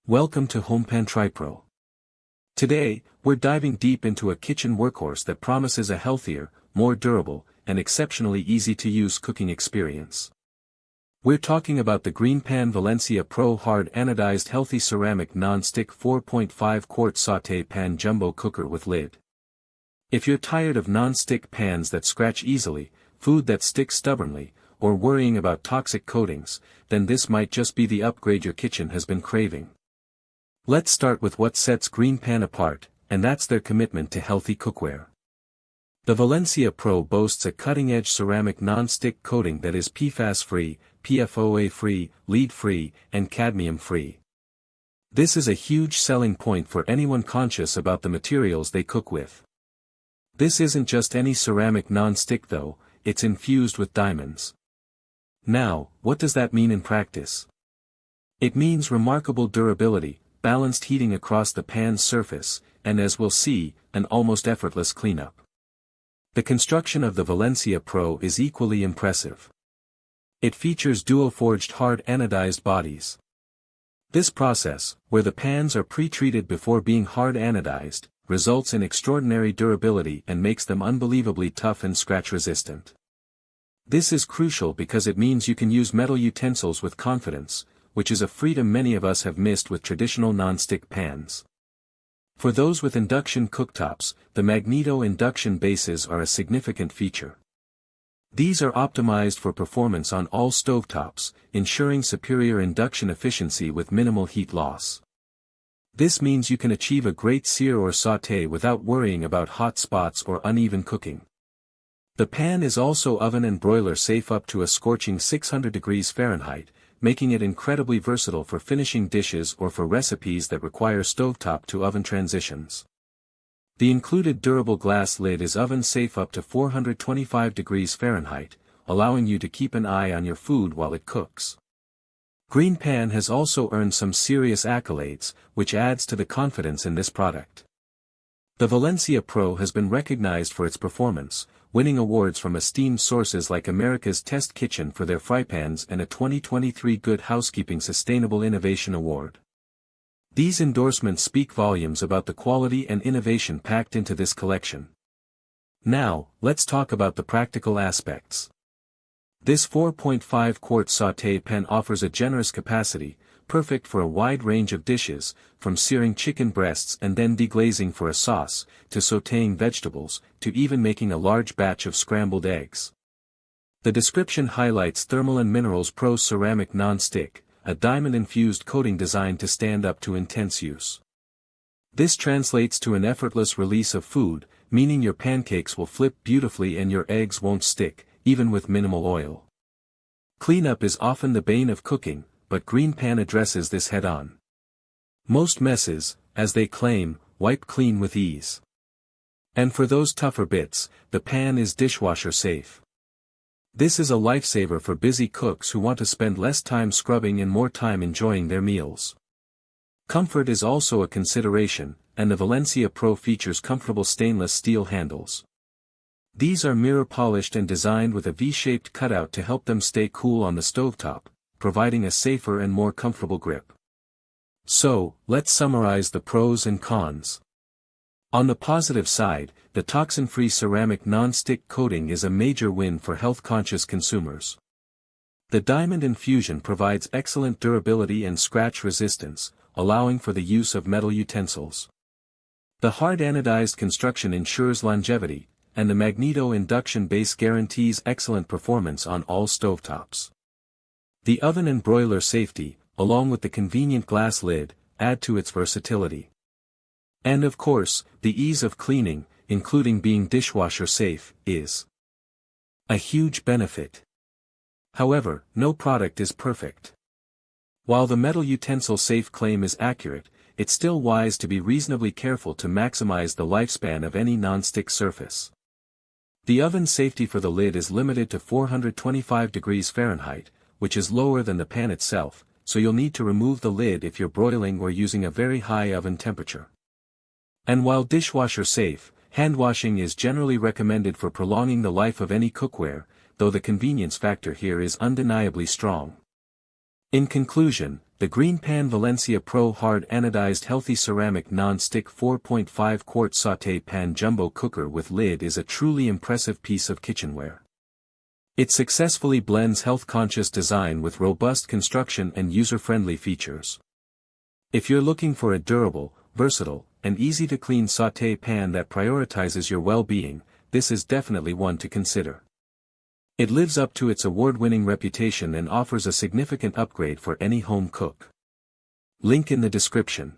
Welcome to HomePan Pro. Today, we're diving deep into a kitchen workhorse that promises a healthier, more durable, and exceptionally easy-to-use cooking experience. We're talking about the GreenPan Valencia Pro Hard Anodized Healthy Ceramic Non-Stick 4.5 Quart Saute Pan Jumbo Cooker with Lid. If you're tired of non-stick pans that scratch easily, food that sticks stubbornly, or worrying about toxic coatings, then this might just be the upgrade your kitchen has been craving. Let's start with what sets GreenPan apart, and that's their commitment to healthy cookware. The Valencia Pro boasts a cutting-edge ceramic non-stick coating that is PFAS-free, PFOA-free, lead-free, and cadmium-free. This is a huge selling point for anyone conscious about the materials they cook with. This isn't just any ceramic non-stick though, it's infused with diamonds. Now, what does that mean in practice? It means remarkable durability, balanced heating across the pan's surface, and as we'll see, an almost effortless cleanup. The construction of the Valencia Pro is equally impressive. It features DuoForged hard anodized bodies. This process, where the pans are pre-treated before being hard anodized, results in extraordinary durability and makes them unbelievably tough and scratch-resistant. This is crucial because it means you can use metal utensils with confidence, which is a freedom many of us have missed with traditional non-stick pans. For those with induction cooktops, the magneto induction bases are a significant feature. These are optimized for performance on all stovetops, ensuring superior induction efficiency with minimal heat loss. This means you can achieve a great sear or sauté without worrying about hot spots or uneven cooking. The pan is also oven and broiler safe up to a scorching 600 degrees Fahrenheit, making it incredibly versatile for finishing dishes or for recipes that require stovetop to oven transitions. The included durable glass lid is oven safe up to 425 degrees Fahrenheit, allowing you to keep an eye on your food while it cooks. GreenPan has also earned some serious accolades, which adds to the confidence in this product. The Valencia Pro has been recognized for its performance, winning awards from esteemed sources like America's Test Kitchen for their frypans and a 2023 Good Housekeeping Sustainable Innovation Award. These endorsements speak volumes about the quality and innovation packed into this collection. Now, let's talk about the practical aspects. This 4.5 quart sauté pan offers a generous capacity, perfect for a wide range of dishes, from searing chicken breasts and then deglazing for a sauce, to sautéing vegetables, to even making a large batch of scrambled eggs. The description highlights Thermal & Minerals Pro Ceramic Non-Stick, a diamond-infused coating designed to stand up to intense use. This translates to an effortless release of food, meaning your pancakes will flip beautifully and your eggs won't stick, even with minimal oil. Cleanup is often the bane of cooking, but GreenPan addresses this head-on. Most messes, as they claim, wipe clean with ease. And for those tougher bits, the pan is dishwasher safe. This is a lifesaver for busy cooks who want to spend less time scrubbing and more time enjoying their meals. Comfort is also a consideration, and the Valencia Pro features comfortable stainless steel handles. These are mirror-polished and designed with a V-shaped cutout to help them stay cool on the stovetop, providing a safer and more comfortable grip. So, let's summarize the pros and cons. On the positive side, the toxin-free ceramic non-stick coating is a major win for health-conscious consumers. The diamond infusion provides excellent durability and scratch resistance, allowing for the use of metal utensils. The hard anodized construction ensures longevity, and the magneto induction base guarantees excellent performance on all stovetops. The oven and broiler safety, along with the convenient glass lid, add to its versatility. And of course, the ease of cleaning, including being dishwasher safe, is a huge benefit. However, no product is perfect. While the metal utensil safe claim is accurate, it's still wise to be reasonably careful to maximize the lifespan of any non-stick surface. The oven safety for the lid is limited to 425 degrees Fahrenheit, which is lower than the pan itself, so you'll need to remove the lid if you're broiling or using a very high oven temperature. And while dishwasher safe, hand washing is generally recommended for prolonging the life of any cookware, though the convenience factor here is undeniably strong. In conclusion, The GreenPan Valencia Pro Hard Anodized Healthy Ceramic Non-Stick 4.5 Quart Saute Pan Jumbo Cooker with lid is a truly impressive piece of kitchenware. It successfully blends health-conscious design with robust construction and user-friendly features. If you're looking for a durable, versatile, and easy-to-clean sauté pan that prioritizes your well-being, this is definitely one to consider. It lives up to its award-winning reputation and offers a significant upgrade for any home cook. Link in the description.